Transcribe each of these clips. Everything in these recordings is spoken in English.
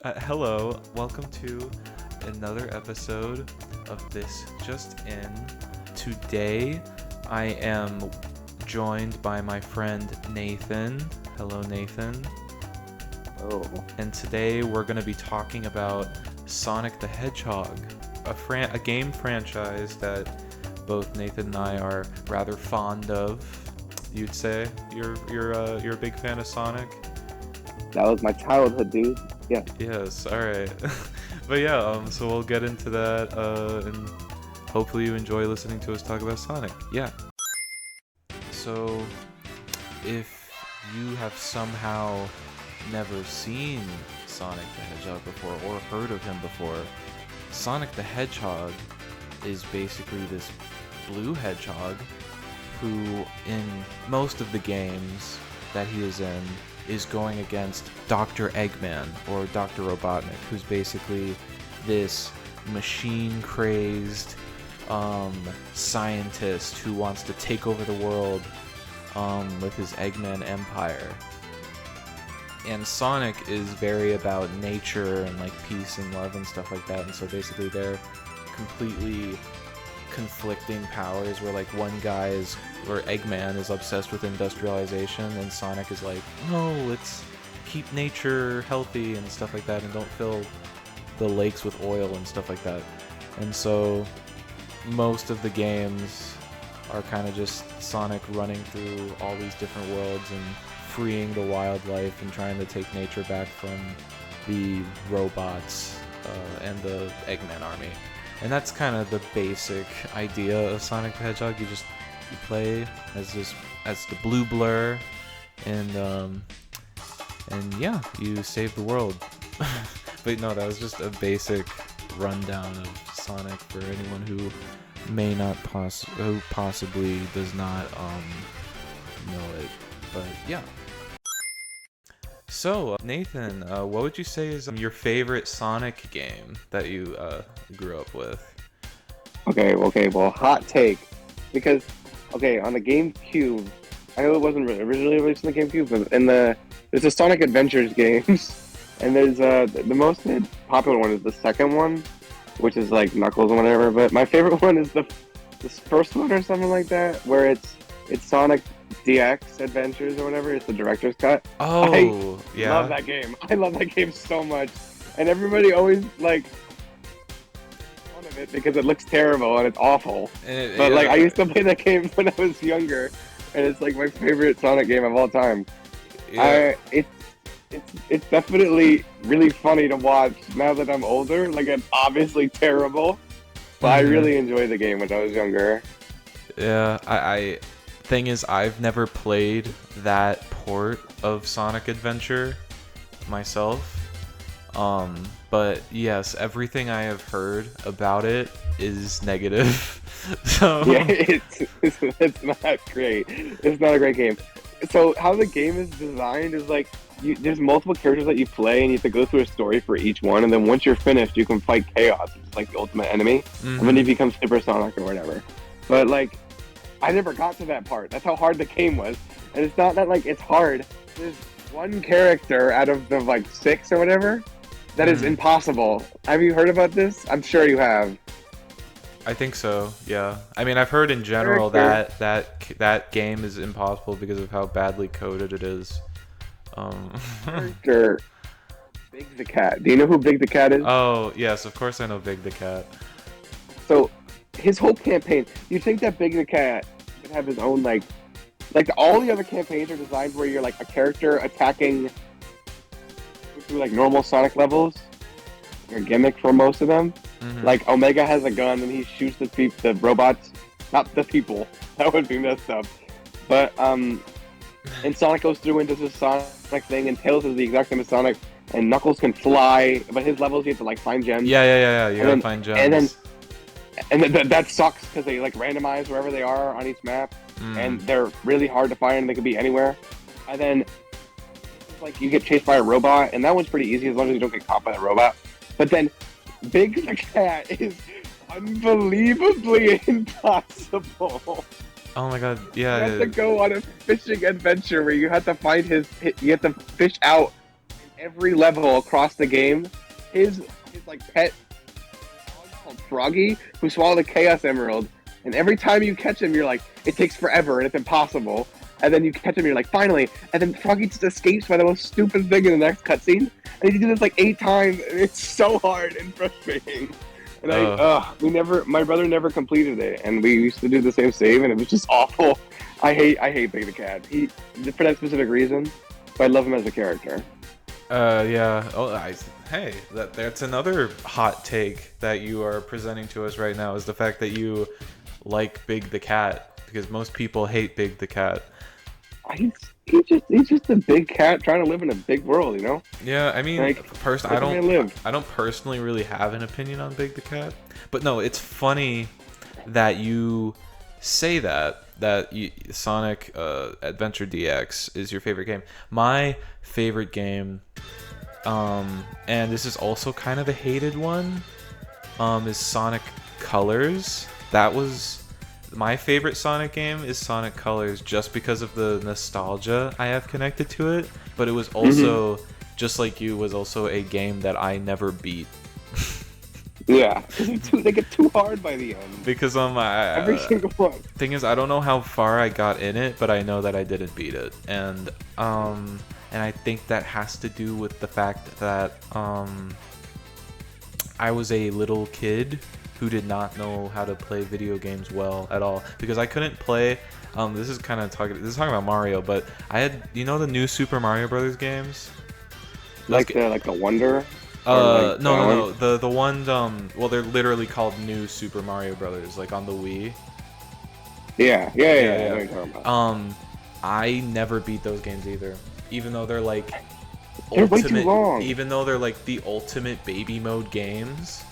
Hello, welcome to another episode of This Just In. Today, I am joined by my friend Nathan. Hello, Nathan. Oh, And today we're going to be talking about Sonic the Hedgehog, a game franchise that both Nathan and I are rather fond of. You'd say you're a big fan of Sonic? that was my childhood, dude. Yeah. Yes, alright. But yeah, so we'll get into that, and hopefully you enjoy listening to us talk about Sonic. Yeah. So, if you have somehow never seen Sonic the Hedgehog before or heard of him before, Sonic the Hedgehog is basically this blue hedgehog who, in most of the games that he is in, is going against Dr. Eggman, or Dr. Robotnik, who's basically this machine-crazed scientist who wants to take over the world with his Eggman empire. And Sonic is very about nature and like peace and love and stuff like that, and so basically they're completely conflicting powers where like where Eggman is obsessed with industrialization and Sonic is like, no, let's keep nature healthy and stuff like that and don't fill the lakes with oil and stuff like that. And so most of the games are kind of just Sonic running through all these different worlds and freeing the wildlife and trying to take nature back from the robots and the Eggman army. And that's kind of the basic idea of Sonic the Hedgehog. You play as the blue blur, and yeah, you save the world. But no, that was just a basic rundown of Sonic for anyone who may not who possibly does not know it. But yeah. So, Nathan, what would you say is your favorite Sonic game that you grew up with? Okay, well, hot take. Because, on the GameCube, I know it wasn't originally released on the GameCube, but there's the Sonic Adventures games, and there's the most popular one is the second one, which is like Knuckles and whatever, but my favorite one is this first one or something like that, where it's Sonic DX Adventures or whatever. It's the director's cut. Oh, yeah. Love that game. I love that game so much, and everybody always like fun of it because it looks terrible and it's awful. But like I used to play that game when I was younger, and it's like my favorite Sonic game of all time. Yeah. It's definitely really funny to watch now that I'm older. Like it's obviously terrible, but I really enjoyed the game when I was younger. Yeah, I thing is, I've never played that port of Sonic Adventure myself. But yes, everything I have heard about it is negative. So Yeah, it's not great. It's not a great game. So how the game is designed is like there's multiple characters that you play, and you have to go through a story for each one. And then once you're finished, you can fight Chaos, which is like the ultimate enemy, and then you become Super Sonic or whatever. But like, I never got to that part. That's how hard the game was. And it's not that like it's hard. There's one character out of the like 6 or whatever that is impossible. Have you heard about this? I'm sure you have. I think so. Yeah. I mean, I've heard in general that game is impossible because of how badly coded it is. Character Big the Cat. Do you know who Big the Cat is? Oh, yes, of course I know Big the Cat. So his whole campaign, you think that Big the Cat would have his own like all the other campaigns are designed where you're like a character attacking through like normal Sonic levels, like a gimmick for most of them. Like Omega has a gun and he shoots the robots, not the people. That would be messed up. But and Sonic goes through and does his Sonic thing, and Tails is the exact same as Sonic, and Knuckles can fly, but his levels you have to like find gems. Yeah. You gotta find gems. And then that sucks because they like randomize wherever they are on each map, and they're really hard to find. And they could be anywhere. And then like you get chased by a robot, and that one's pretty easy as long as you don't get caught by the robot. But then Big the Cat is unbelievably impossible. Oh my god, yeah. You have to go on a fishing adventure where you have to find you have to fish out every level across the game, his like pet dog called Froggy, who swallowed a Chaos Emerald, and every time you catch him, you're like, it takes forever and it's impossible. And then you catch him, and you're like, finally. And then Froggy just escapes by the most stupid thing in the next cutscene. And you do this like 8 times, and it's so hard and frustrating. And my brother never completed it, and we used to do the same save, and it was just awful. I hate Big the Cat. For that specific reason, but I love him as a character. Yeah. Oh, hey, that's another hot take that you are presenting to us right now, is the fact that you like Big the Cat, because most people hate Big the Cat. He's just a big cat trying to live in a big world, you know? Yeah, I mean, like, I don't personally really have an opinion on Big the Cat, but no, it's funny that you say that Sonic Adventure DX is your favorite game. My favorite game, and this is also kind of a hated one, is Sonic Colors. That was my favorite Sonic game, is Sonic Colors, just because of the nostalgia I have connected to it. But it was also, just like you, was also a game that I never beat. Yeah, they get too hard by the end. Because every single one. Thing is, I don't know how far I got in it, but I know that I didn't beat it, and I think that has to do with the fact that I was a little kid who did not know how to play video games well at all, because I couldn't play. This is talking about Mario, but I had, the new Super Mario Brothers games, like the Wonder. No, the one. Well, they're literally called New Super Mario Brothers, like on the Wii. Yeah. I know what you're talking about. I never beat those games either, even though they're like way too long. Even though they're like the ultimate baby mode games.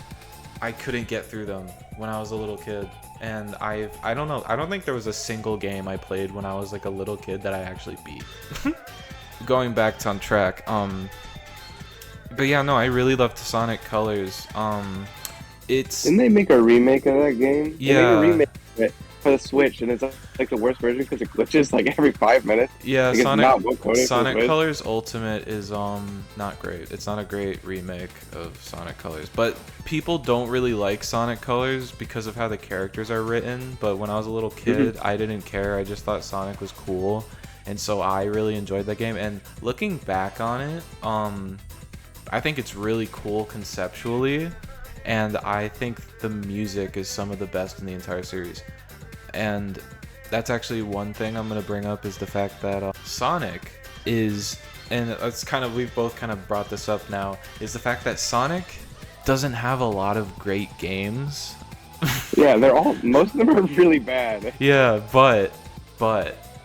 I couldn't get through them when I was a little kid, and I don't know. I don't think there was a single game I played when I was like a little kid that I actually beat. Going back on track, but yeah, no, I really loved Sonic Colors. Didn't they make a remake of that game? Yeah. They made a remake of it for the Switch, and it's like the worst version because it glitches like every 5 minutes. Yeah, like, Sonic Colors Ultimate is not great. It's not a great remake of Sonic Colors, but people don't really like Sonic Colors because of how the characters are written. But when I was a little kid, I didn't care. I just thought Sonic was cool, and so I really enjoyed that game. And looking back on it, I think it's really cool conceptually, and I think the music is some of the best in the entire series. And that's actually one thing I'm going to bring up, is the fact that Sonic is, and it's we've both brought this up now, is the fact that Sonic doesn't have a lot of great games. Yeah, most of them are really bad. Yeah, but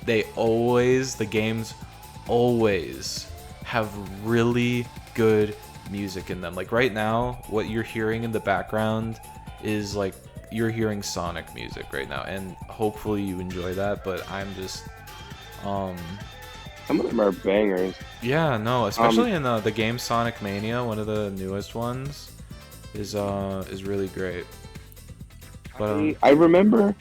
the games always have really good music in them. Like right now, what you're hearing in the background is like, you're hearing Sonic music right now, and hopefully you enjoy that. But I'm just some of them are bangers. Yeah, no, especially in the game Sonic Mania, one of the newest ones, is really great. But I remember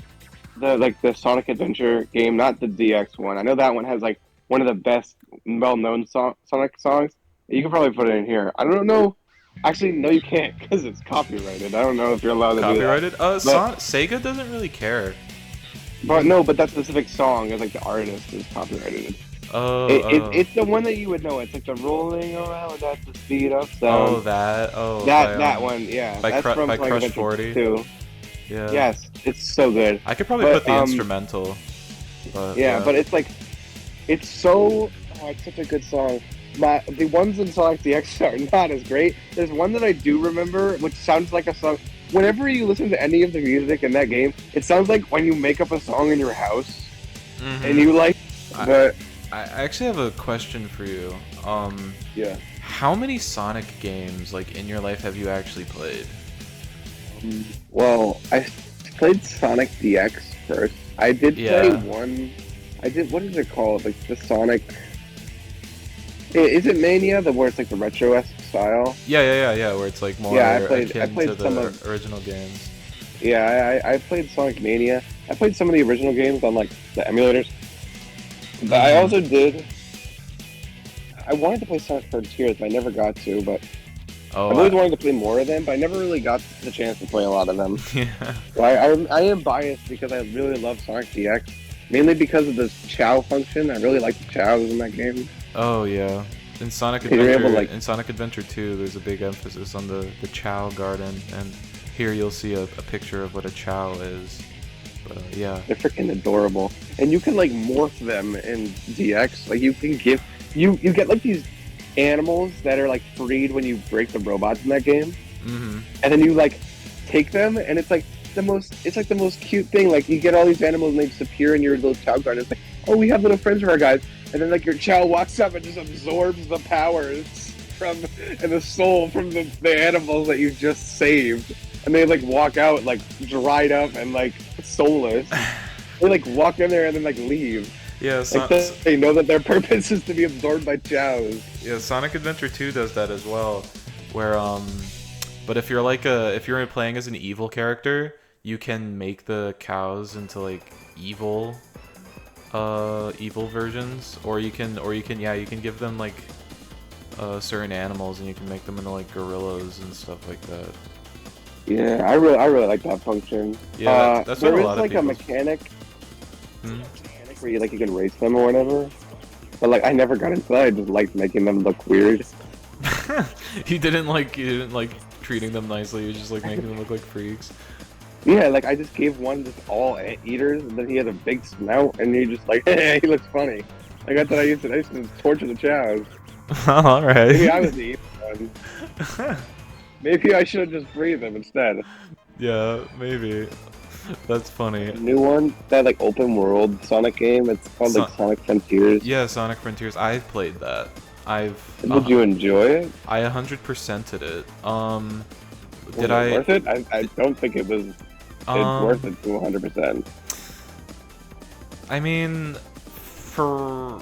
the Sonic Adventure game, not the DX one. I know that one has like one of the best well-known Sonic songs. You can probably put it in here. I don't know. Actually, no, you can't, because it's copyrighted. I don't know if you're allowed to copyrighted? do that. Sega doesn't really care. But no, but that specific song is like the artist is copyrighted. It's the one that you would know. It's like the rolling around at the speed of sound. That one, yeah. That's from by Crush 40. Too. Yeah. Yes, it's so good. I could probably put the instrumental. But, but it's like, it's such a good song. The ones in Sonic DX are not as great. There's one that I do remember, which sounds like a song. Whenever you listen to any of the music in that game, it sounds like when you make up a song in your house, and you like. But I actually have a question for you. Yeah. How many Sonic games, like, in your life have you actually played? Well, I played Sonic DX first. I did play one. What is it called? Like the Sonic. Is it Mania, where it's like the retro-esque style? Yeah, where it's like more akin to the original games. Yeah, I played Sonic Mania. I played some of the original games on like the emulators. But I also did. I wanted to play Sonic Frontiers, but I never got to. But Oh, I've always wanted to play more of them, but I never really got the chance to play a lot of them. yeah. So I am biased because I really love Sonic DX, mainly because of the Chow function. I really like the Chows in that game. Oh yeah. In Sonic You're Adventure, able, like- in Sonic Adventure 2, there's a big emphasis on the Chow Garden, and here you'll see a picture of what a Chow is. But yeah. They're freaking adorable, and you can like morph them in DX. Like you can give you get like these animals that are like freed when you break the robots in that game, Mm-hmm. and then you like take them, and it's like the most cute thing. Like you get all these animals and they disappear in your little Chow garden. It's like, oh, we have little friends for our guys, and then like your Chow walks up and just absorbs the powers from and the soul from the animals that you just saved, and they like walk out like dried up and like soulless. They like walk in there and then like leave. Yeah, Like they know that their purpose is to be absorbed by Chows. yeah, Sonic Adventure 2 does that as well, where but if you're playing as an evil character, you can make the cows into like evil versions, or you can give them like certain animals, and you can make them into like gorillas and stuff like that. Yeah, I really like that function. Yeah, that's what there a is lot of like a people. mechanic Hmm? where you can race them or whatever. But like I never got into that. I just liked making them look weird. You didn't like treating them nicely. You just like making them look like freaks. Yeah, like I just gave one just all eaters, and then he had a big snout, and he just like, hey, he looks funny. Like I thought I used to torture the Chows. All right. Maybe I was the evil one. Maybe I should have just freed them instead. Yeah, maybe. That's funny. A new one, that like open world Sonic game. It's called like Sonic Frontiers. Yeah, Sonic Frontiers. I've played that. Did you enjoy it? I 100%ed it. Was it worth it? I don't think it was. It's worth it to 100%. I mean, for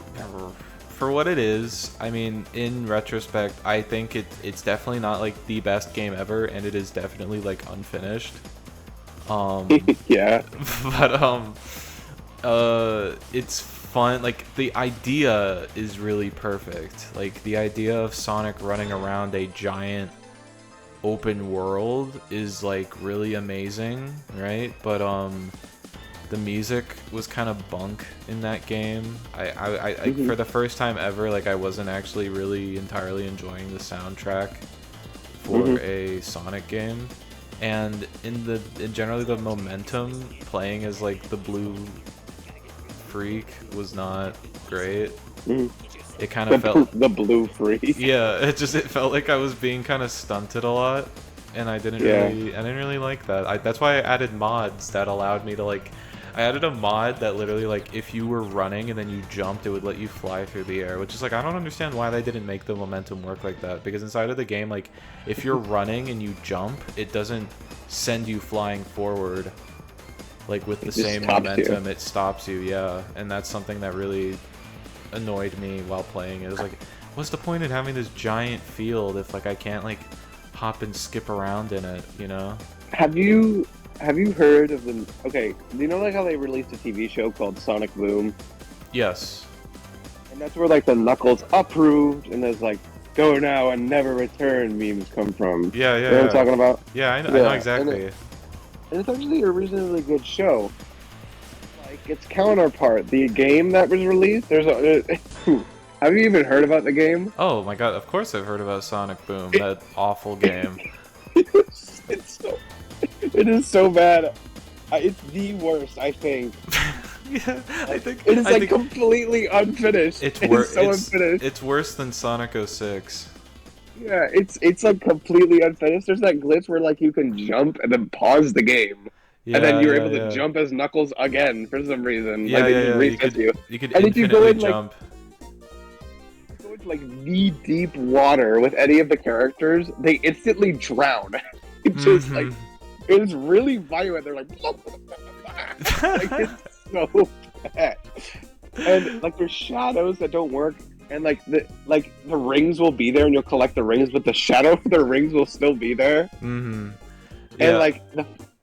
what it is, I mean, in retrospect, I think it's definitely not like the best game ever, and it is definitely like unfinished. Yeah. But it's fun. Like the idea is really perfect. Like the idea of Sonic running around a giant open world is like really amazing, right? But the music was kind of bunk in that game. I for the first time ever, like I wasn't actually really entirely enjoying the soundtrack for a Sonic game. And in generally the momentum playing as like the blue freak was not great. It kind of felt the blue freak. Yeah, it felt like I was being kind of stunted a lot, and I didn't really like that. That's why I added mods that allowed me to like. I added a mod that literally like if you were running and then you jumped, it would let you fly through the air, which is like I don't understand why they didn't make the momentum work like that, because inside of the game, like if you're running and you jump, it doesn't send you flying forward like with the same momentum. It stops you, yeah, and that's something that really annoyed me while playing it. It was like, what's the point in having this giant field if like I can't like hop and skip around in it, you know? Have you heard of the? Okay, do you know like how they released a TV show called Sonic Boom? Yes. And that's where like the Knuckles approved and there's like go now and never return memes come from. Yeah, You know what I'm talking about? Yeah, I know exactly. And it's actually a reasonably good show. Like its counterpart, the game that was released. Have you even heard about the game? Oh my god! Of course I've heard about Sonic Boom. That awful game. It is so bad. It's the worst, I think. Yeah, I think it is completely unfinished. It's so unfinished. It's worse than Sonic 06. Yeah, it's like completely unfinished. There's that glitch where like you can jump and then pause the game, and then you're able to jump as Knuckles again for some reason. Yeah, like, it just resets You could and if you go in jump. Like knee deep water with any of the characters, they instantly drown. It's just like it's really violent. They're like, like it's so bad. And like there's shadows that don't work, and like the rings will be there, and you'll collect the rings, but the shadow of the rings will still be there. Yeah. And like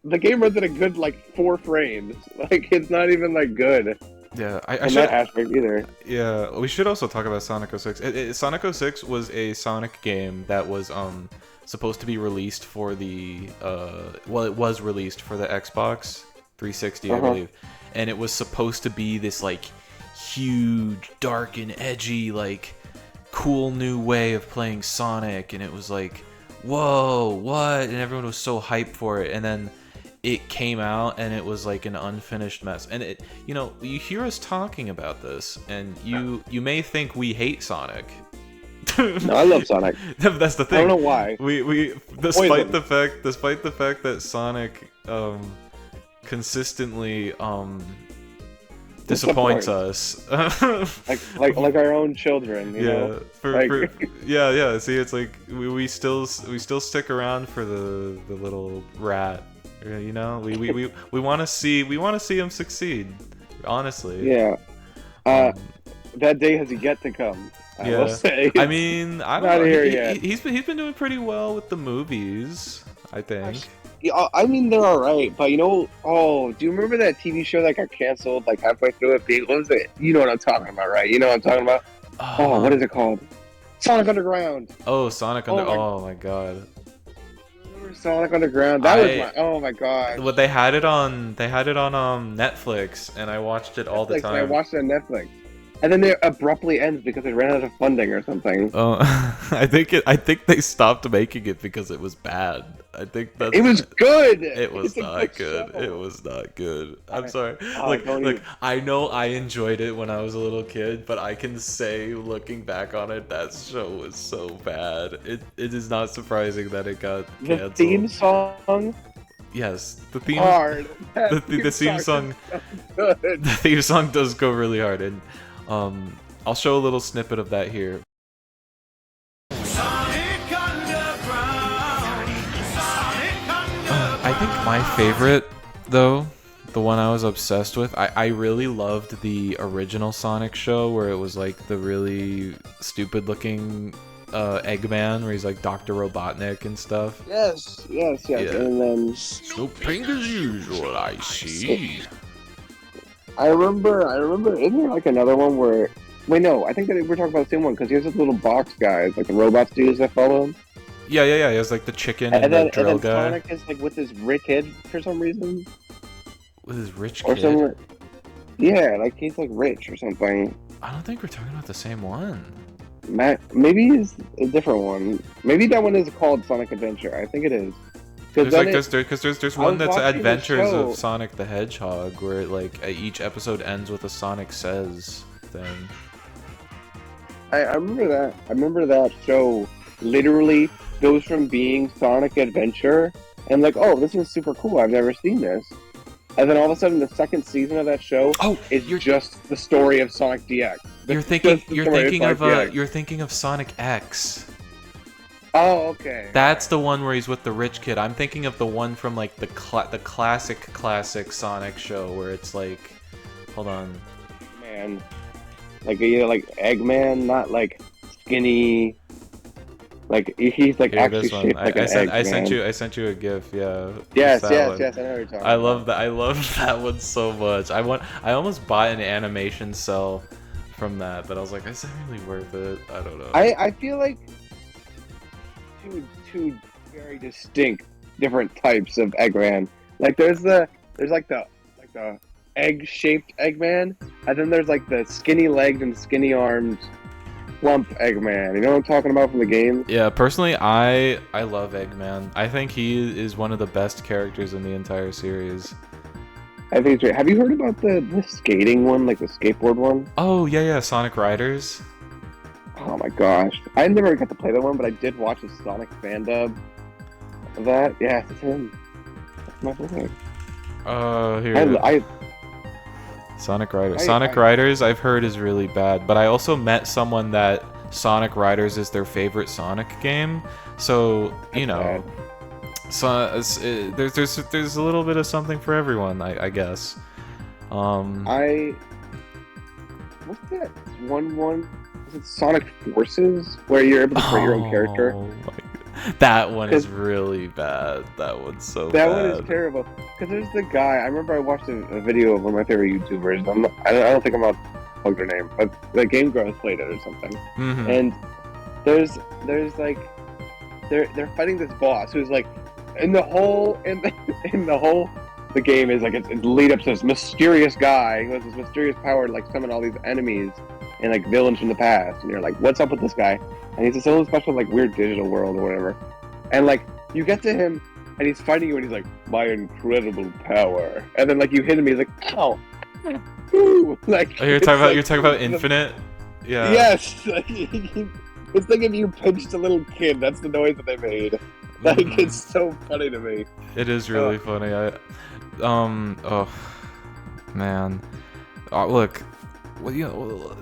the game runs at a good like 4 frames. Like it's not even like good. Yeah, I in should. that aspect either. Yeah, we should also talk about Sonic 06. Sonic 06 was a Sonic game that was supposed to be released for the well, it was released for the Xbox 360, I believe, and it was supposed to be this like huge, dark and edgy, like cool new way of playing Sonic, and it was like, whoa, what? And everyone was so hyped for it, and then it came out and it was like an unfinished mess. And it, you know, you hear us talking about this and you may think we hate Sonic. No, I love Sonic. That's the thing. I don't know why. We despite the fact that Sonic consistently disappoints us. like our own children, you know? Yeah. See, it's like we still stick around for the little rat. You know, we want to see him succeed. Honestly. Yeah. That day has yet to come. I will say. I mean, I don't know. He's been doing pretty well with the movies, I think. Yeah, I mean, they're alright, but you know, do you remember that TV show that got canceled like halfway through it? What was it? You know what I'm talking about, right? You know what I'm talking about? What is it called? Sonic Underground. Oh, Sonic Underground. Oh my god. Sonic Underground. That was oh my god. Well, they had it on Netflix, and I watched it all the time. I watched it on Netflix, and then it abruptly ends because they ran out of funding or something. Oh, I think they stopped making it because it was bad. I think it was good. It was not good. Show. It was not good. I'm sorry. Look, I know I enjoyed it when I was a little kid, but I can say, looking back on it, that show was so bad. It is not surprising that it got canceled. The theme song. Yes, the theme. Hard. The theme song. The theme song does go really hard, and I'll show a little snippet of that here. I think my favorite, though, the one I was obsessed with, I really loved the original Sonic show where it was like the really stupid looking Eggman where he's like Dr. Robotnik and stuff. Yes. Yeah. And then so pink as usual, I see. I remember, isn't there like another one where, wait, no, I think that we're talking about the same one because here's this little box guys, like the robots dudes that follow him. Yeah. He has like the chicken and the drill guy. Sonic is like with his rich kid for some reason. With his rich or kid? Somewhere. Yeah, like he's like rich or something. I don't think we're talking about the same one. Maybe it's a different one. Maybe that one is called Sonic Adventure. I think it is. There's one that's Adventures of Sonic the Hedgehog where it, like each episode ends with a Sonic Says thing. I remember that. I remember that show literally goes from being Sonic Adventure and like, oh, this is super cool. I've never seen this. And then all of a sudden, the second season of that show is just the story of Sonic DX. You're thinking of Sonic X. Oh, okay. That's the one where he's with the rich kid. I'm thinking of the one from like the classic Sonic show where it's like, hold on, man, like like Eggman, not like skinny. Like he's like actually shaped like an egg. I sent you a GIF. Yeah. Yes. I know what you're talking about. I love that one so much. I almost bought an animation cell from that, but I was like, is that really worth it? I don't know. I feel like two very distinct different types of Eggman. Like there's like the egg-shaped Eggman, and then there's like the skinny-legged and skinny-armed plump Eggman. You know what I'm talking about from the game? Yeah, personally, I love Eggman. I think he is one of the best characters in the entire series. I think it's great. Have you heard about the skating one, like the skateboard one? Oh, yeah, Sonic Riders. Oh my gosh. I never got to play that one, but I did watch a Sonic fan dub of that. Yeah, it's him. That's my favorite. Here. Sonic Riders. Sonic Riders, I've heard, is really bad, but I also met someone that Sonic Riders is their favorite Sonic game. So, you know, there's a little bit of something for everyone, I guess. What's that one? Is it Sonic Forces, where you're able to create your own character? That one is 'Cause really bad. That one's so that one is bad. terrible. Because there's the guy. I remember I watched a video of one of my favorite YouTubers. I don't think I'm on plug their name, but the Game Girls played it or something. Mm-hmm. And there's like they're fighting this boss who's like in the whole the game is like it's lead up to this mysterious guy who has this mysterious power to like summon all these enemies and like villains from the past, and you're like, what's up with this guy? And he's this own special like weird digital world or whatever, and like you get to him and he's fighting you and he's like, my incredible power, and then like you hit him, he's like, ow, ooh, like Oh, you're talking about Infinite? Yeah. yes, like, it's like if you pinched a little kid, that's the noise that they made. Like it's so funny to me. It is really funny. Oh man. Look, well, you know,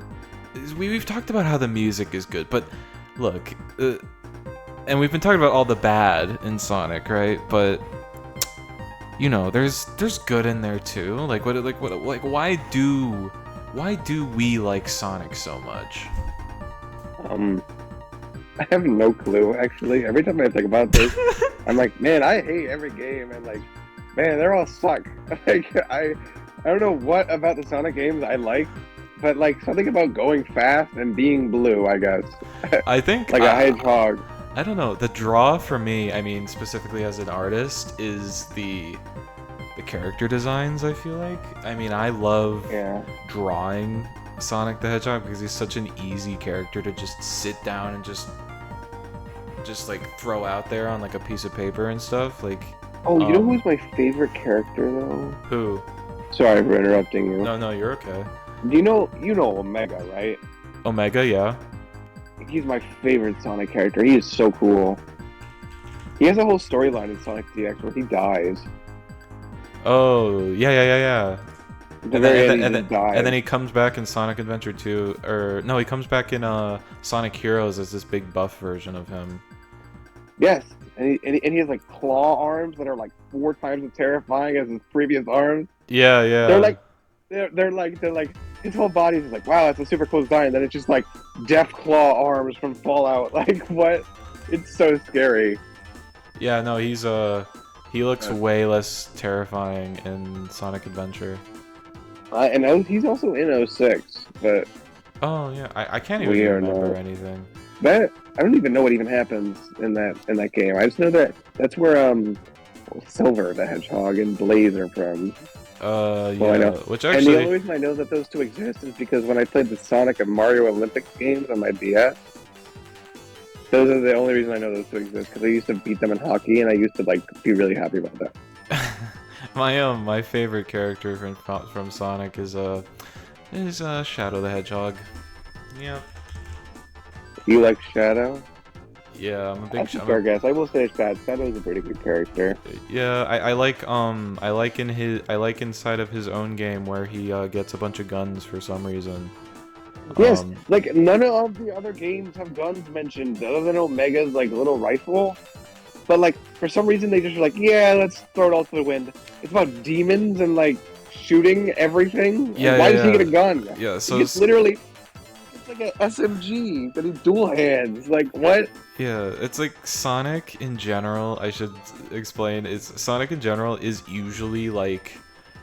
we've talked about how the music is good, but look, and we've been talking about all the bad in Sonic, right? But you know, there's good in there too. Like why do we like Sonic so much? I have no clue actually. Every time I think about this, I'm like, man, I hate every game, and like, man, they're all suck. Like I don't know what about the Sonic games I like, but like something about going fast and being blue, I guess. I think like a hedgehog. I don't know. The draw for me, I mean, specifically as an artist, is the character designs. I feel like. I mean, I love drawing Sonic the Hedgehog because he's such an easy character to just sit down and just like throw out there on like a piece of paper and stuff. Like, oh, you know who's my favorite character though? Who? Sorry for interrupting you. No, you're okay. Do you know Omega, right? Omega, yeah. He's my favorite Sonic character. He is so cool. He has a whole storyline in Sonic DX where he dies. Oh, yeah. And then he comes back in Sonic Adventure 2, or no, he comes back in Sonic Heroes as this big buff version of him. Yes, and he has like claw arms that are like 4 times as terrifying as his previous arms. Yeah. They're like his whole body is like, wow, that's a super cool design. And then it's just like death claw arms from Fallout. Like what? It's so scary. Yeah, no, he looks way less terrifying in Sonic Adventure. And he's also in 06, but oh yeah, I can't even remember anything. I don't even know what even happens in that game. I just know that's where Silver the Hedgehog and Blaze are from. Yeah. I know. Which actually, and the only reason I know that those two exist is because when I played the Sonic and Mario Olympics games on my DS, those are the only reason I know those two exist, because I used to beat them in hockey and I used to like be really happy about that. my favorite character from Sonic is Shadow the Hedgehog. Yeah. You like Shadow? Yeah, I'm a big That's a fair guess. I will say Shadow is a pretty good character. Yeah, I like inside of his own game where he gets a bunch of guns for some reason. Yes, like none of the other games have guns mentioned other than Omega's like little rifle. But like for some reason they just are like, yeah, let's throw it all to the wind. It's about demons and like shooting everything. Yeah. Why does he get a gun? Yeah, so it's literally like an SMG that he dual hands. Like what? Yeah, it's like Sonic in general. I should explain. Sonic in general is usually like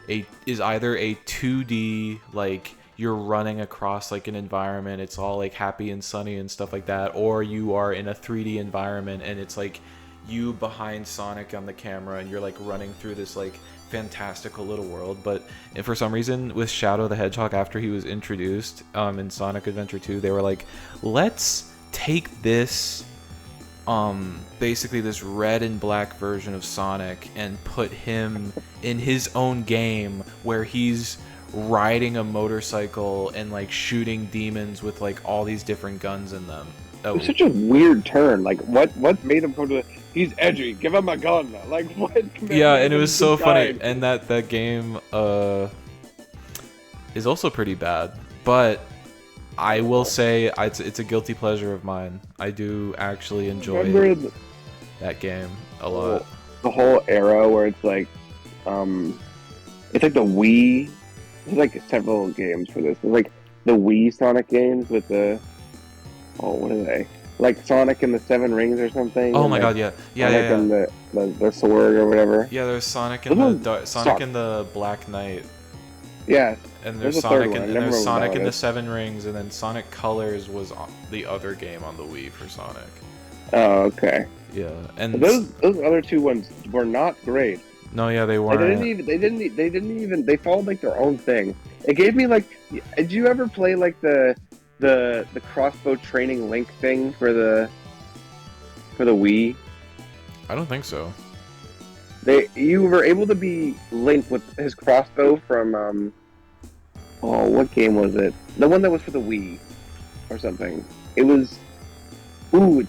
either a 2D, like you're running across like an environment. It's all like happy and sunny and stuff like that, or you are in a 3D environment and it's like you behind Sonic on the camera and you're like running through this like fantastical little world. But for some reason with Shadow the Hedgehog, after he was introduced in Sonic Adventure 2, they were like, let's take this basically this red and black version of Sonic and put him in his own game where he's riding a motorcycle and like shooting demons with like all these different guns in them. It was such a weird turn. Like what made him go to he's edgy, give him a gun. Like what? Yeah, and it was so funny. And that game is also pretty bad, but I will say it's a guilty pleasure of mine. I do actually enjoy that game a lot. The whole era where it's like the Wii. There's like several games for this. There's like the Wii Sonic games with the what are they? like Sonic and the Seven Rings or something. Oh and my like god, yeah, yeah, Sonic yeah, and yeah. the sword or whatever. Yeah, there's Sonic Those and the ones Sonic suck. and the Black Knight, Yeah, and there's there's a third Sonic one. I and never there's remember what that Sonic one and the is. Seven Rings, and then Sonic Colors was the other game on the Wii for Sonic. Oh, okay. Yeah, But and those other two ones were not great. no, yeah, they Like weren't. they didn't even they followed like their own thing. It gave me like, did you ever play like the crossbow training Link thing for the Wii? I don't think so. You were able to be Link with his crossbow from oh, what game was it? The one that was for the Wii or something. It was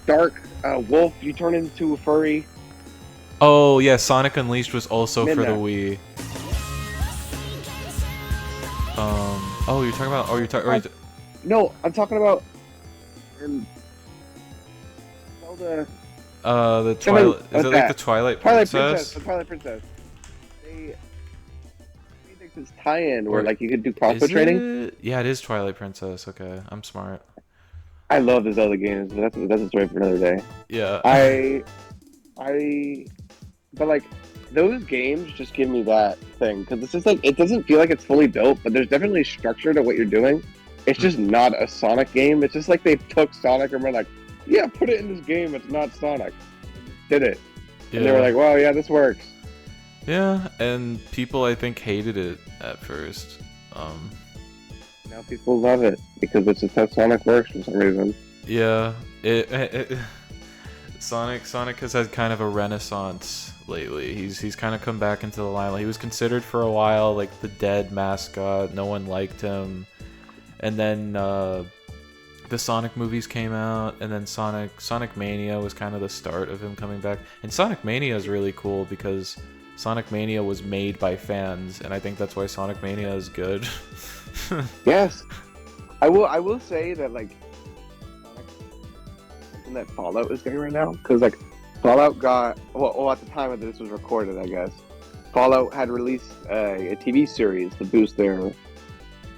Dark Wolf. You turn into a furry. Oh yeah, Sonic Unleashed was also for the Midna. Wii. Oh, you're talking about. Oh, you're talking. No, I'm talking about in Zelda. The Twilight. Is it like the Twilight Princess? The Twilight Princess. They made like this tie-in Or where like you could do crossbow is training. it? Yeah, it is Twilight Princess. Okay, I'm smart. I love the Zelda games, but that's a story for another day. Yeah. I, but like those games just give me that thing because it's just like it doesn't feel like it's fully built, but there's definitely structure to what you're doing. It's just not a Sonic game. It's just like they took Sonic and were like, yeah, put it in this game. It's not Sonic. Did it? Yeah. And they were like, wow, yeah, this works. Yeah, and people I think hated it at first. Now people love it because it's just how Sonic works for some reason. Yeah, Sonic has had kind of a renaissance lately. He's kind of come back into the limelight. He was considered for a while like the dead mascot. No one liked him, and then the Sonic movies came out, and then Sonic Mania was kind of the start of him coming back. And Sonic Mania is really cool because Sonic Mania was made by fans, and I think that's why Sonic Mania is good. Yes, I will say that like something that Fallout is getting right now because like Fallout got well at the time that this was recorded, I guess Fallout had released a TV series to boost their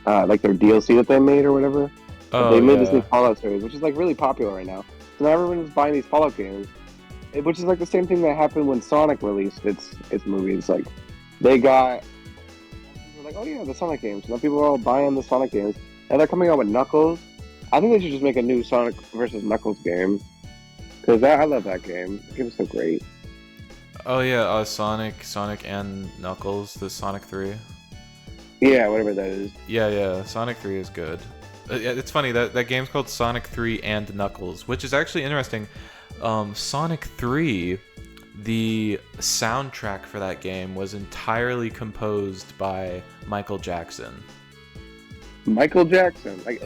like their DLC that they made or whatever. They made this new Fallout series, which is like really popular right now. So now everyone's buying these Fallout games, which is like the same thing that happened when Sonic released its movies. Like they got like, oh yeah, the Sonic games. Now people are all buying the Sonic games, and they're coming out with Knuckles. I think they should just make a new Sonic versus Knuckles game because I love that game. The game is so great. Oh yeah, Sonic and Knuckles, the Sonic 3. Yeah, whatever that is. Yeah, Sonic 3 is good. It's funny that game's called Sonic 3 and Knuckles, which is actually interesting. Sonic 3, the soundtrack for that game was entirely composed by Michael Jackson. Michael Jackson, like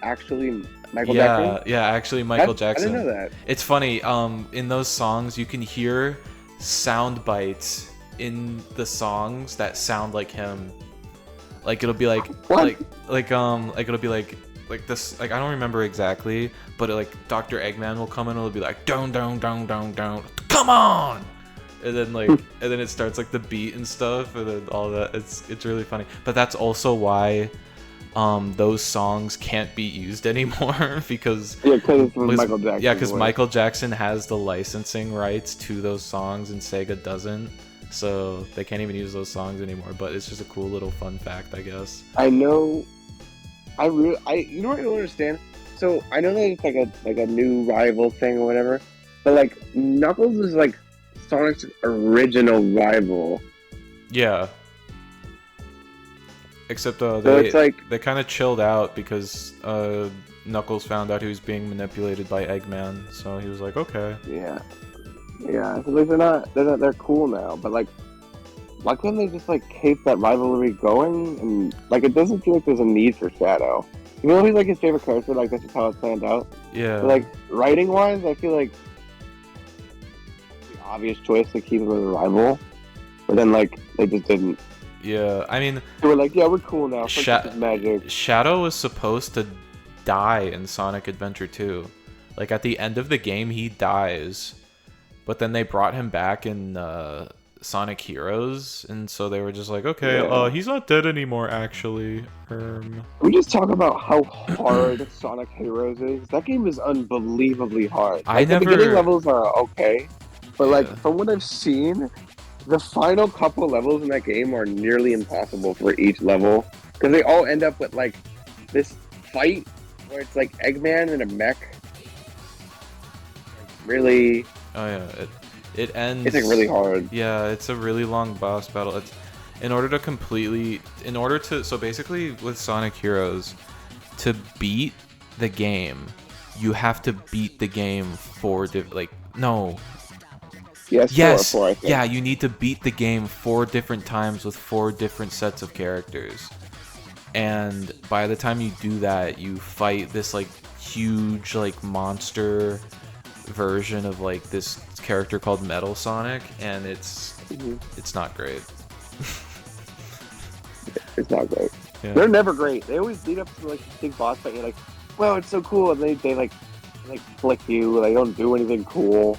actually Michael Jackson. Yeah, actually Michael Jackson. I didn't know that. It's funny. In those songs, you can hear sound bites in the songs that sound like him. Like it'll be like What? it'll be like this, like I don't remember exactly, but like Dr. Eggman will come in and it'll be like down, come on, and then like and then it starts like the beat and stuff, and then all that. It's really funny, but that's also why those songs can't be used anymore because it's Michael Jackson. Yeah, because Michael Jackson has the licensing rights to those songs and Sega doesn't. So they can't even use those songs anymore, but it's just a cool little fun fact, I guess. I know. You know what I don't understand. So I know that it's like a new rival thing or whatever, but like Knuckles is like Sonic's original rival. Yeah. Except so it's like they kind of chilled out because Knuckles found out he was being manipulated by Eggman, so he was like, okay. Yeah. So like they're cool now, but like why couldn't they just like keep that rivalry going? And like it doesn't feel like there's a need for Shadow. Even though he's like his favorite character, like that's just how it planned out. Yeah. But like writing wise, I feel like the obvious choice to keep him as a rival, but then like they just didn't. Yeah, I mean they were like, yeah, we're cool now. Magic. Shadow was supposed to die in Sonic Adventure 2. Like at the end of the game, he dies. But then they brought him back in Sonic Heroes, and so they were just like, okay, Yeah. he's not dead anymore, actually. We just talk about how hard Sonic Heroes is. That game is unbelievably hard. I Like the beginning never. levels are okay, but like Yeah. from what I've seen, the final couple levels in that game are nearly impossible for each level because they all end up with like this fight where it's like Eggman and a mech. Like, really, Oh yeah. It ends. it's like really hard. Yeah, it's a really long boss battle. It's so basically with Sonic Heroes, to beat the game, you have to beat the game no. Yes, Yes. four, I think. Yeah, you need to beat the game 4 different times with 4 different sets of characters. And by the time you do that, you fight this like huge like monster version of like this character called Metal Sonic, and it's not great. It's not great. Yeah. They're never great. They always lead up to like this big boss fight. You're like, wow, it's so cool, and they like flick you. They don't do anything cool.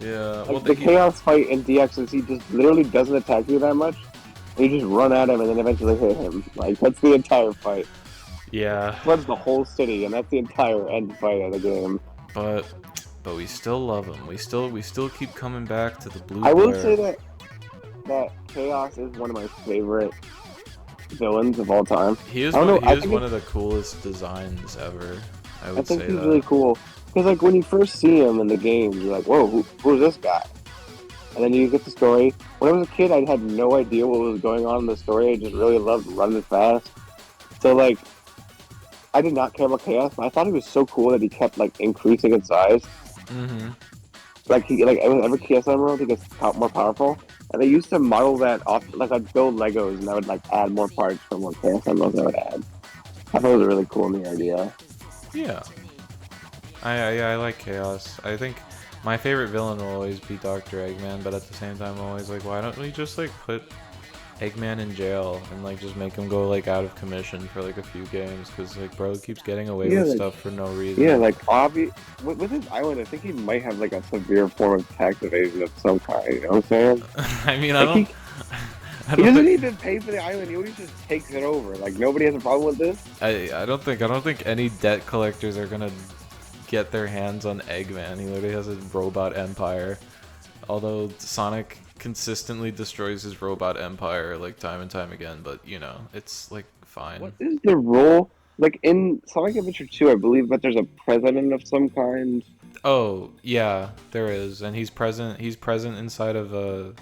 Yeah. Like the chaos fight in DX is he just literally doesn't attack you that much. And you just run at him and then eventually hit him. Like that's the entire fight. Yeah. Floods the whole city, and that's the entire end fight of the game. But we still love him. We still keep coming back to the blue. I will say that Chaos is one of my favorite villains of all time. He is one of the coolest designs ever. I would say that. I think he's really cool. Because like when you first see him in the game, you're like, whoa, who's this guy? And then you get the story. When I was a kid, I had no idea what was going on in the story. I just really loved running fast. So like, I did not care about Chaos, but I thought he was so cool that he kept like increasing in size. Mm-hmm. Like every Chaos Emerald, he gets more powerful. And they used to model that off. Like I'd build Legos, and I would like add more parts from what Chaos Emeralds I would add. I thought it was a really cool new idea. Yeah. I like Chaos. I think my favorite villain will always be Dr. Eggman, but at the same time I'm always like, why don't we just like put Eggman in jail and like just make him go like out of commission for like a few games, because like bro keeps getting away with stuff for no reason. Yeah, like with his island, I think he might have like a severe form of tax evasion of some kind. You know what I'm saying? I mean, like, he doesn't even pay for the island. He always just takes it over. Like nobody has a problem with this. I don't think any debt collectors are gonna get their hands on Eggman. He literally has a robot empire. Although Sonic consistently destroys his robot empire like time and time again, but you know, it's like fine. What is the role? Like in Sonic Adventure 2, I believe that there's a president of some kind. Oh, yeah, there is. And he's present inside of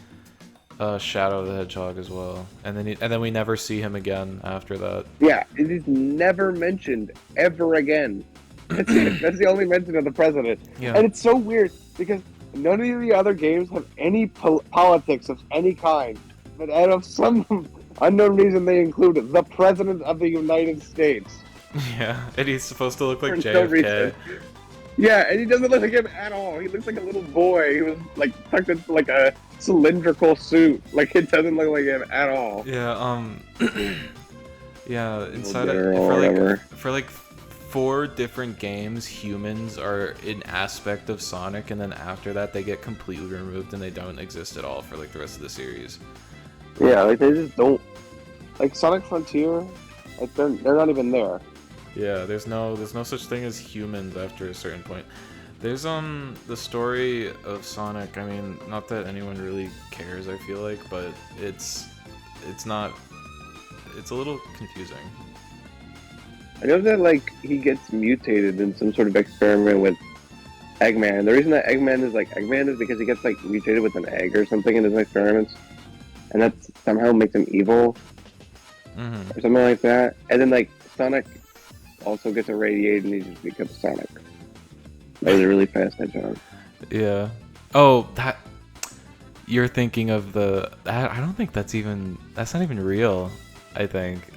Shadow the Hedgehog as well. And then we never see him again after that. Yeah, it is never mentioned ever again. That's it. That's the only mention of the president. Yeah. And it's so weird because none of the other games have any politics of any kind. But out of some unknown reason, they include the President of the United States. Yeah, and he's supposed to look like For no JFK. reason. Yeah, and he doesn't look like him at all. He looks like a little boy. He was like tucked into like a cylindrical suit. Like it doesn't look like him at all. Yeah, yeah, inside for like 4 different games, humans are an aspect of Sonic, and then after that they get completely removed and they don't exist at all for like the rest of the series. Yeah, like they just don't. Like Sonic Frontier, like they're not even there. Yeah, there's no such thing as humans after a certain point. There's the story of Sonic. I mean, not that anyone really cares, I feel like, but it's a little confusing. I know that like he gets mutated in some sort of experiment with Eggman. The reason that Eggman is because he gets like mutated with an egg or something in his experiments, and that somehow makes him evil, or something like that. And then like Sonic also gets irradiated and he just becomes Sonic. That was a really fast hedgehog. Yeah. Oh, that you're thinking of I don't think that's not even real. I think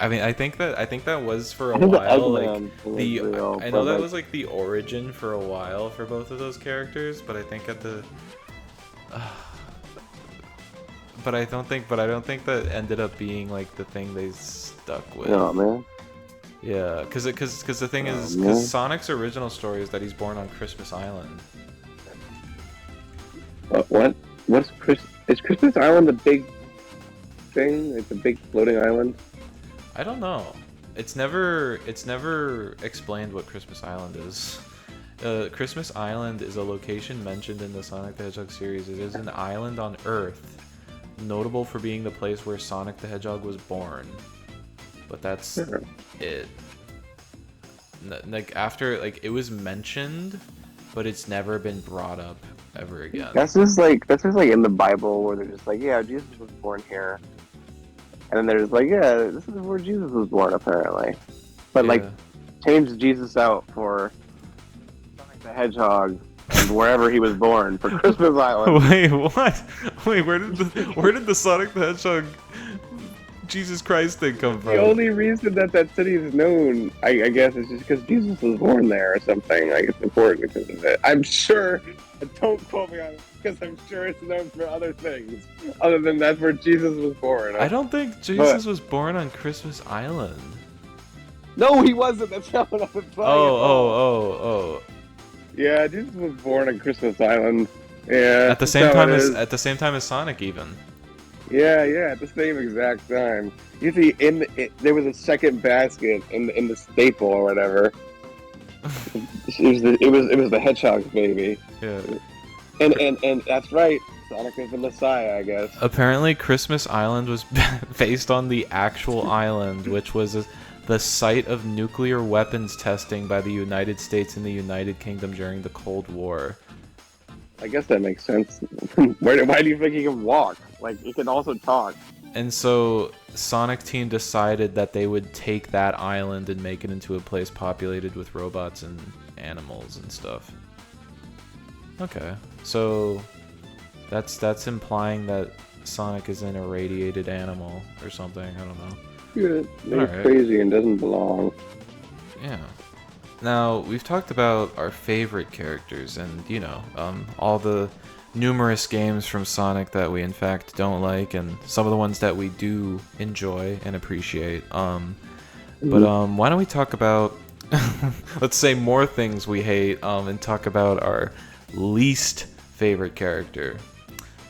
that was for a while. Like I know that was like the origin for a while for both of those characters, but I think but I don't think that ended up being like the thing they stuck with. Oh man. Yeah, because the thing is, because Sonic's original story is that he's born on Christmas Island. What? Is Christmas Island the big thing? It's a big floating island. I don't know. It's never explained what Christmas Island is. Christmas Island is a location mentioned in the Sonic the Hedgehog series. It is an island on Earth, notable for being the place where Sonic the Hedgehog was born. But that's it. Like after, like it was mentioned, but it's never been brought up ever again. That's just like in the Bible where they're just like, yeah, Jesus was born here, and then they're just like, yeah, this is where Jesus was born apparently, but like change Jesus out for Sonic the Hedgehog and wherever he was born for Christmas Island. Wait, what? Wait, where did the Sonic the Hedgehog Jesus Christ thing come from? The only reason that city is known, I guess, is just because Jesus was born there or something. Like, it's important because of it. I'm sure, don't quote me on it, because I'm sure it's known for other things, other than that's where Jesus was born. I don't think Jesus was born on Christmas Island. No, he wasn't. That's not what I was talking about. Oh. Yeah, Jesus was born on Christmas Island. Yeah. At the same time as Sonic, even. Yeah, at the same exact time. You see, there was a second basket in the staple or whatever. It was the Hedgehog's baby. Yeah. And that's right. Sonic is the Messiah, I guess. Apparently, Christmas Island was based on the actual island, which was the site of nuclear weapons testing by the United States and the United Kingdom during the Cold War. I guess that makes sense. Why do you think he can walk? Like, he can also talk. And so, Sonic Team decided that they would take that island and make it into a place populated with robots and animals and stuff. Okay, so that's implying that Sonic is an irradiated animal or something. I don't know. Yeah, he's crazy and doesn't belong. Yeah. Now, we've talked about our favorite characters and, you know, all the numerous games from Sonic that we in fact don't like and some of the ones that we do enjoy and appreciate. But why don't we talk about, let's say, more things we hate and talk about our least favorite character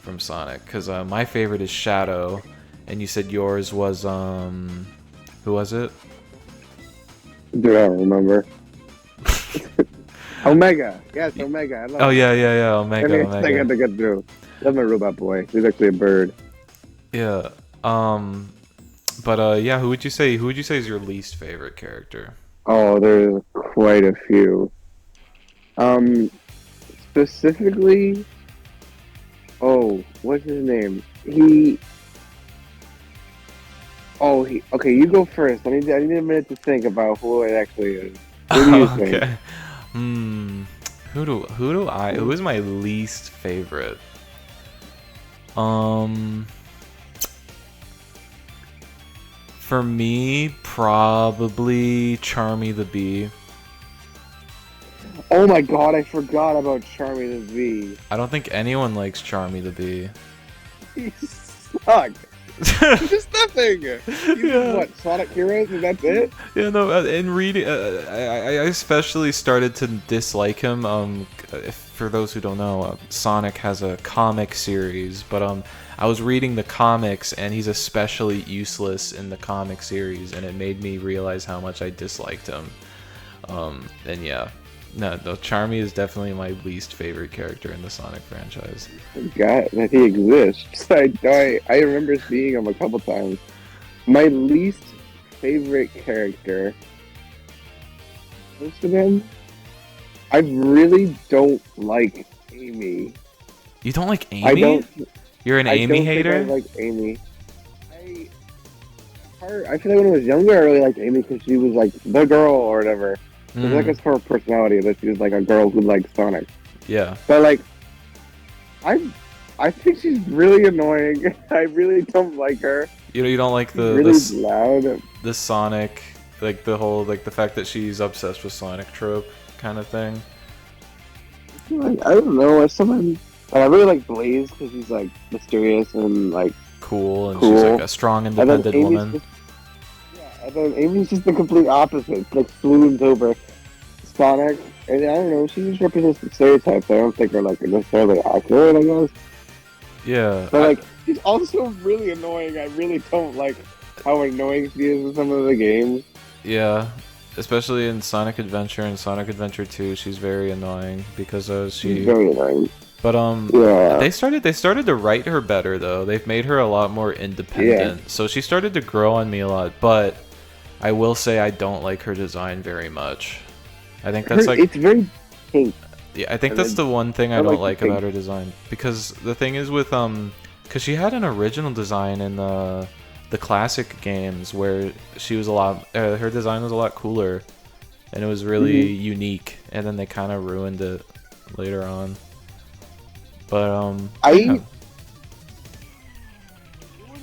from Sonic. Because my favorite is Shadow, and you said yours was, who was it? Do I remember? Omega. Yes, Omega. I love yeah. Omega. I got to get through. Love my robot boy. He's actually a bird. Yeah. But yeah, who would you say is your least favorite character? Oh, there's quite a few. Specifically, what's his name? Okay, you go first. I need a minute to think about who it actually is. Who do you think? Who is my least favorite? For me, probably Charmy the Bee. Oh my god, I forgot about Charmy the Bee. I don't think anyone likes Charmy the Bee. He sucked. He's just nothing. He's what, Sonic Heroes, and that's it? Yeah, no, in reading, I especially started to dislike him. For those who don't know, Sonic has a comic series, but I was reading the comics, and he's especially useless in the comic series, and it made me realize how much I disliked him. And yeah. No, Charmy is definitely my least favorite character in the Sonic franchise. I forgot that he exists. I remember seeing him a couple times. My least favorite character, most of them, I really don't like Amy. You don't like Amy? You're an Amy hater? I like Amy. I feel like when I was younger, I really liked Amy because she was like the girl or whatever. It was like her personality that she was like a girl who liked Sonic. Yeah. But like, I think she's really annoying. I really don't like her. You don't like loud. The Sonic, like the whole the fact that she's obsessed with Sonic trope kind of thing. Like, I don't know. As someone, I really like Blaze because he's like mysterious and like cool, and she's like a strong, independent woman. And then Amy's just the complete opposite. Like, swoons over Sonic. And I don't know, she just represents the stereotypes. I don't think are, like, necessarily accurate, I guess. Yeah, But like, she's also really annoying. I really don't like how annoying she is in some of the games. yeah, especially in Sonic Adventure and Sonic Adventure 2, she's very annoying because She's very annoying. But Yeah. they started to write her better though. They've made her a lot more independent. So she started to grow on me a lot, but I will say I don't like her design very much. I think that's it's very pink. yeah, I think that's the one thing I don't like pink. about her design, because the thing is with cuz she had an original design in the classic games where she was a lot her design was a lot cooler and it was really unique, and then they kind of ruined it later on. But yeah.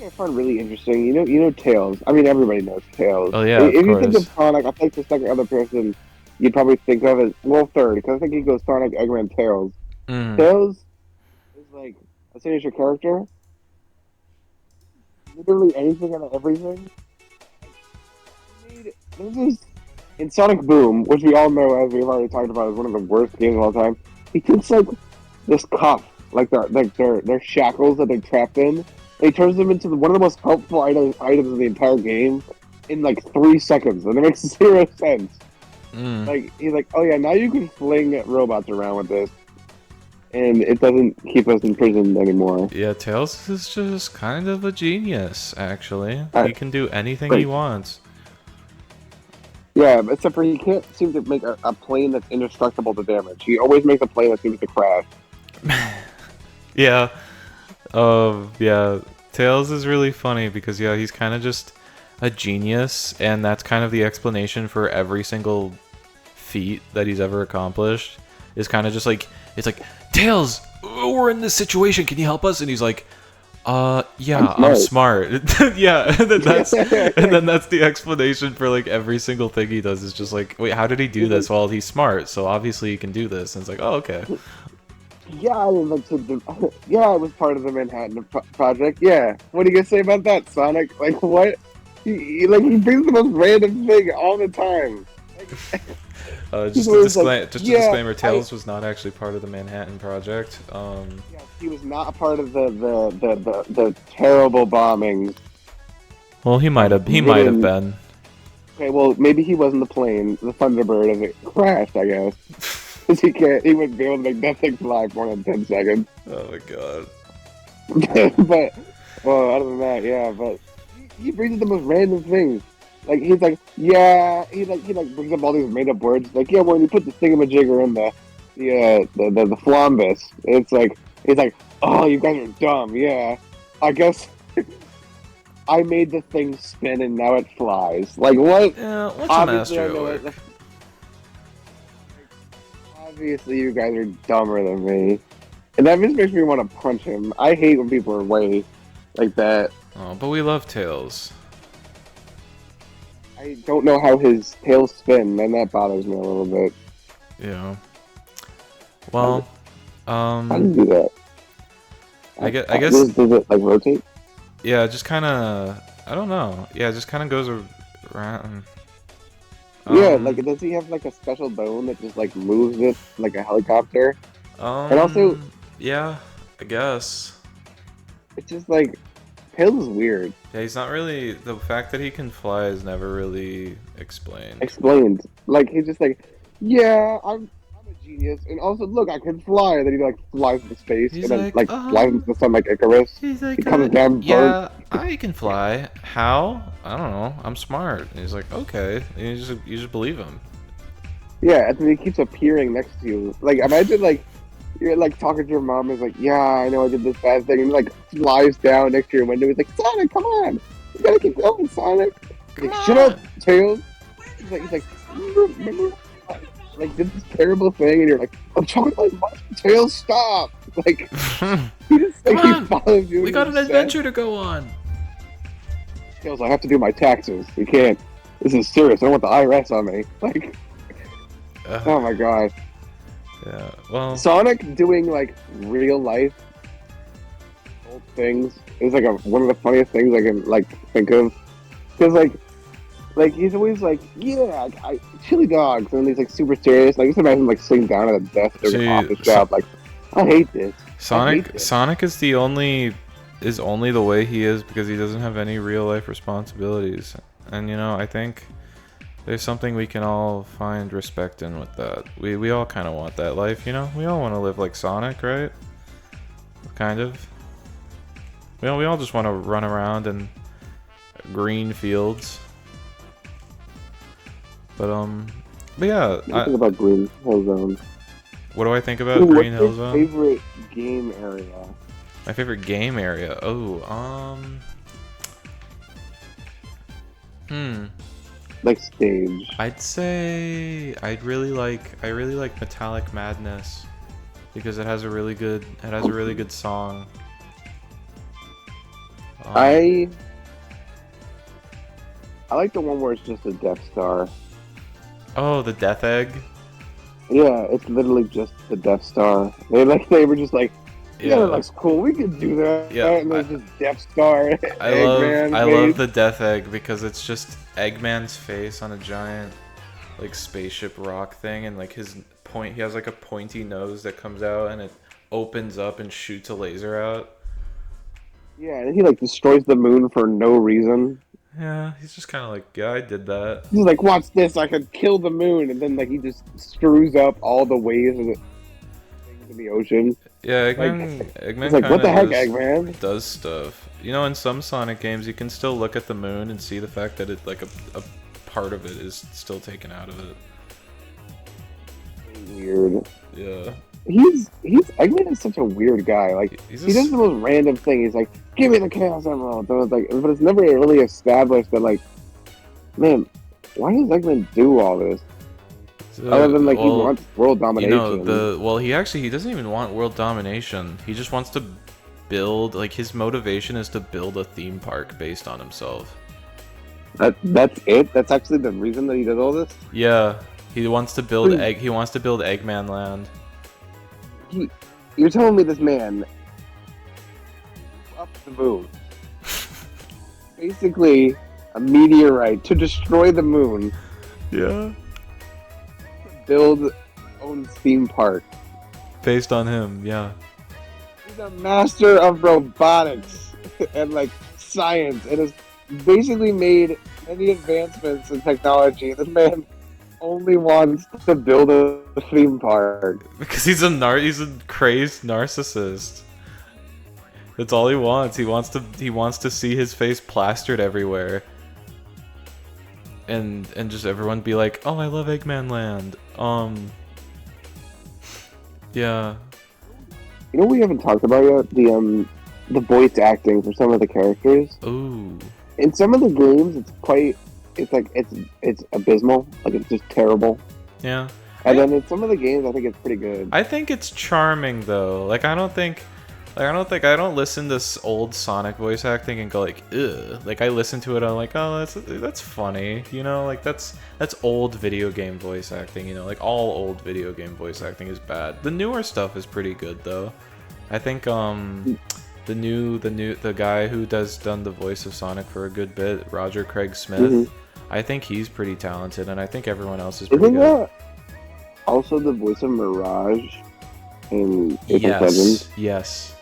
I find really interesting. You know Tails. I mean, everybody knows Tails. Oh yeah, If of you course. think of Sonic, I think the second other person you'd probably think of as third, because I think he goes Sonic, Eggman, Tails. Mm. Tails is like a signature character. Literally anything and everything. This is in Sonic Boom, which we all know, as we've already talked about, is one of the worst games of all time. He takes like this cuff, like their shackles that they're trapped in, and he turns them into one of the most helpful items in the entire game in like 3 seconds, and it makes 0 sense. Like he's like, oh yeah, now you can fling robots around with this, and it doesn't keep us in prison anymore. Yeah, Tails is just kind of a genius, actually. He can do anything he wants. Yeah, except for he can't seem to make a plane that's indestructible to damage. He always makes a plane that seems to crash. Yeah. Yeah. Tails is really funny because, yeah, he's kind of just a genius, and that's kind of the explanation for every single feat that he's ever accomplished. Is kind of just like, it's like, Tails, we're in this situation, can you help us? And he's like, yeah, I'm smart. Yeah, and then that's the explanation for like every single thing he does. Is just like, wait, how did he do this? Well, he's smart, so obviously he can do this. And it's like, oh, okay. Yeah, I was part of the Manhattan Project. Yeah, what are you gonna say about that, Sonic? Like, what? He brings the most random thing all the time. Just a disclaimer: Tails was not actually part of the Manhattan Project. He was not a part of the terrible bombings. Well, he might have been. Okay, well, maybe he wasn't the plane, the Thunderbird, as it crashed, I guess. Because he wouldn't be able to make nothing fly for more than 10 seconds. Oh my god. But, well, other than that, yeah, but he brings the most random things. Like, he's like, yeah, he brings up all these made up words. Like, yeah, when you put the thingamajigger in the flambus, it's like, he's like, oh, you guys are dumb, yeah. I guess I made the thing spin and now it flies. Like, what? Yeah, what's a master at work? Obviously, you guys are dumber than me. And that just makes me want to punch him. I hate when people are way like that. Oh, but we love Tails. I don't know how his tails spin, and that bothers me a little bit. Yeah. Well, how do you do that? I guess. Does it like rotate? Yeah, just kind of. I don't know. Yeah, it just kind of goes around. Yeah, like does he have like a special bone that just like moves it like a helicopter? And also, yeah, I guess. It's just like Tails is weird. Yeah, he's not really. The fact that he can fly is never really explained. Like he's just like, yeah, I'm a genius, and also look, I can fly. And then he like flies into space, and then like flies into the sun like Icarus. He's like, he comes down. Yeah, I can fly. How? I don't know. I'm smart. And he's like, okay. And you just believe him. Yeah, and then he keeps appearing next to you. Like imagine like you're like talking to your mom. Is like, yeah, I know I did this bad thing, and like flies down next to your window. He's like, Sonic, come on, you gotta keep going, Sonic. Like, shut up, Tails. He's like, remember, like did this terrible thing, and you're like, I'm talking like Tails, stop. Like, he just like he follows you. We got an adventure to go on. Tails, I have to do my taxes. You can't. This is serious. I don't want the IRS on me. Like, oh my god. Yeah, well, Sonic doing like real life old things is like one of the funniest things I can like think of, because like he's always like, yeah, chili dogs, and he's like super serious. Like just imagine like sitting down at a desk during an office job, like I hate this. Sonic is only the way he is because he doesn't have any real life responsibilities. And I think there's something we can all find respect in with that. We all kind of want that life, We all want to live like Sonic, right? Kind of. We all just want to run around in green fields. But yeah. What do you think about Green Hill Zone? What do I think about Green Hill Zone? What's your favorite game area? My favorite game area? Like stage. I'd say I really like Metallic Madness because it has a really good song. I like the one where it's just a Death Star. Oh, the Death Egg? Yeah, it's literally just the Death Star. They were just like, yeah, that looks cool. We could do that. Yeah, and there's just Death Star. I love the Death Egg because it's just Eggman's face on a giant like spaceship rock thing, and like he has like a pointy nose that comes out and it opens up and shoots a laser out. Yeah, and he like destroys the moon for no reason. Yeah, he's just kind of like, yeah, I did that. He's like, watch this, I could kill the moon, and then like he just screws up all the waves of the things in the ocean. Yeah, Eggman it's like, what the heck, Eggman? Does stuff. In some Sonic games, you can still look at the moon and see the fact that it like a part of it is still taken out of it. Weird. Yeah. Eggman is such a weird guy. Like he does the most random thing. He's like, "Give me the Chaos Emerald." So it's like, but it's never really established that like, man, why does Eggman do all this? Other than like he wants world domination. He doesn't even want world domination. He just wants to build. Like his motivation is to build a theme park based on himself. That's it. That's actually the reason that he does all this. Yeah, he wants to build He wants to build Eggman Land. You're telling me this man up the moon, basically a meteorite to destroy the moon. Yeah. Build own theme park based on him. Yeah. He's a master of robotics and like science, and has basically made many advancements in technology. This man only wants to build a theme park because he's a crazed narcissist. That's all he wants. He wants to see his face plastered everywhere, and just everyone be like, "Oh, I love Eggman Land." Yeah. We haven't talked about yet the voice acting for some of the characters. Ooh. In some of the games, it's abysmal. Like it's just terrible. Yeah. And then in some of the games, I think it's pretty good. I think it's charming though. Like I don't listen to old Sonic voice acting and go like, ugh. Like I listen to it, I'm like, oh, that's funny. Like that's old video game voice acting. Like all old video game voice acting is bad. The newer stuff is pretty good though. I think the guy who done the voice of Sonic for a good bit, Roger Craig Smith. Mm-hmm. I think he's pretty talented, and I think everyone else is pretty good. That also the voice of Mirage in Apex Legends? Yes.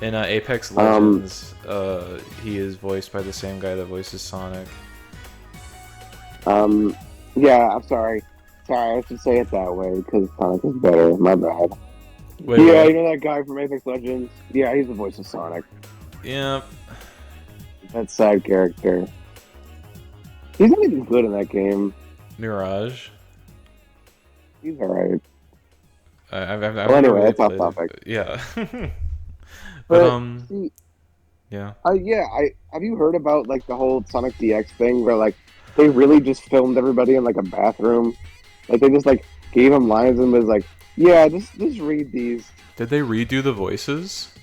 In Apex Legends, he is voiced by the same guy that voices Sonic. Yeah, I'm sorry. I should say it that way because Sonic is better. My bad. Wait, yeah, what? You know that guy from Apex Legends? Yeah, he's the voice of Sonic. Yeah. That side character. He's not even good in that game. Mirage. He's alright. Anyway, that's off topic. Yeah. but yeah. Have you heard about like the whole Sonic DX thing where like they really just filmed everybody in like a bathroom? Like they just like gave them lines and was like, yeah, just read these. Did they redo the voices?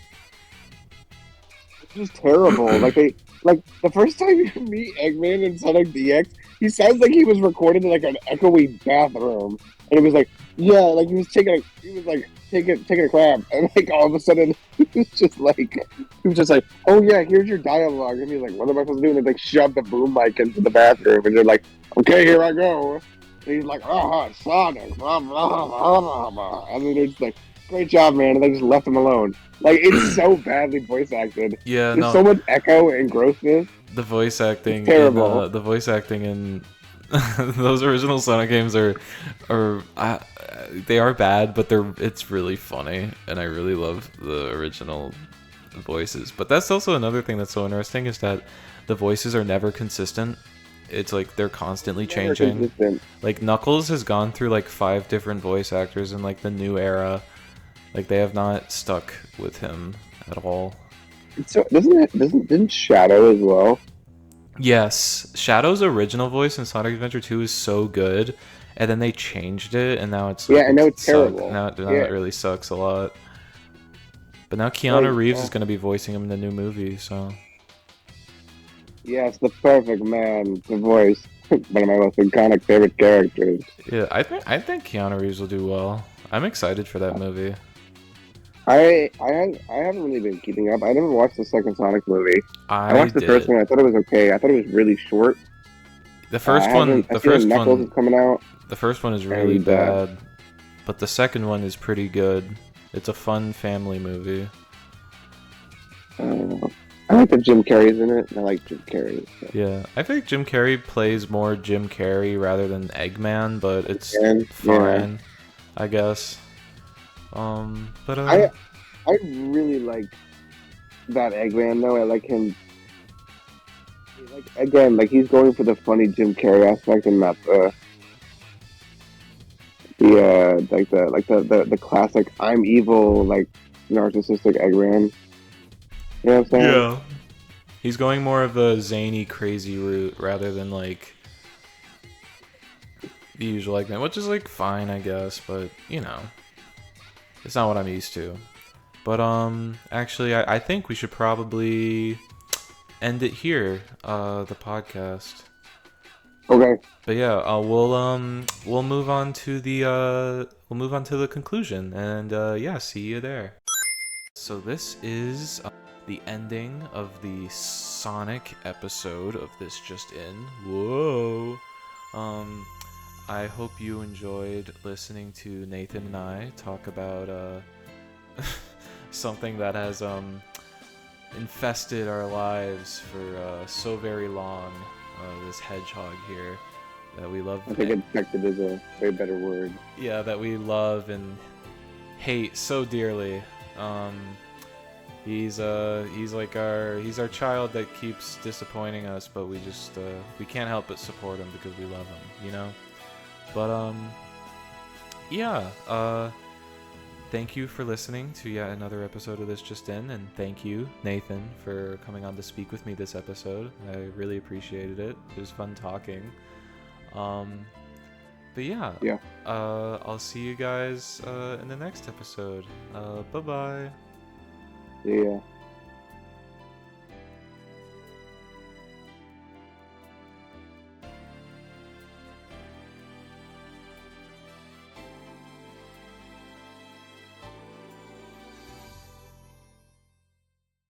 It's just terrible. Like the first time you meet Eggman in Sonic DX, he sounds like he was recorded in like an echoey bathroom, and it was like, yeah, like he was taking a crap, and like all of a sudden he was just like, oh yeah, here's your dialogue, and he's like, what am I supposed to do? And they like shove the boom mic into the bathroom, and they're like, okay, here I go, and he's like, Sonic, blah, blah, blah, blah, blah. And then it's like, great job, man. And they just left him alone. Like, it's so badly voice acted. Yeah, There's no, so much echo and grossness. the voice It's acting in terrible. those original Sonic games are they are bad, but it's really funny, and I really love the original voices. But that's also another thing that's so interesting is that the voices are never consistent. It's like they're constantly Never changing. consistent. Like Knuckles has gone through like 5 different voice actors in like the new era. Like they have not stuck with him at all. So didn't Shadow as well? Yes, Shadow's original voice in Sonic Adventure 2 is so good, and then they changed it, and now it's like, Yeah, I know it's suck. terrible. Now Yeah, it really sucks a lot. But now like Keanu Reeves is going to be voicing him in the new movie, so yes, the perfect man to voice one of my most iconic favorite characters. yeah, I think Keanu Reeves will do well. I'm excited for that movie. I haven't really been keeping up. I never watched the second Sonic movie. I I watched the first did. one. I thought it was okay. I thought it was really short. The I first one, haven't. I see that Knuckles is coming out, the first one is really and bad, but the second one is pretty good. It's a fun family movie. I like that Jim Carrey's in it. And I like Jim Carrey. So. Yeah, I think Jim Carrey plays more Jim Carrey rather than Eggman, but it's And fine, I guess. But I really like that Eggman though. I like him. Like again, like he's going for the funny Jim Carrey aspect and not the classic I'm evil like narcissistic Eggman. You know what I'm saying? yeah, he's going more of a zany, crazy route rather than like the usual Eggman, which is like fine, I guess, but you know, it's not what I'm used to. But actually, I think we should probably end it here, the podcast. Okay. But yeah, we'll move on to the conclusion, and yeah, see you there. So this is the ending of the Sonic episode of This Just In. Whoa. I hope you enjoyed listening to Nathan and I talk about something that has infested our lives for so very long. This hedgehog here that we love. I think infected is a way better word. Yeah, that we love and hate so dearly. He's our child that keeps disappointing us, but we can't help but support him because we love him, you know. But yeah. Thank you for listening to yet another episode of This Just In, and thank you, Nathan, for coming on to speak with me this episode. I really appreciated it. It was fun talking. But yeah. I'll see you guys in the next episode. Bye-bye. Yeah.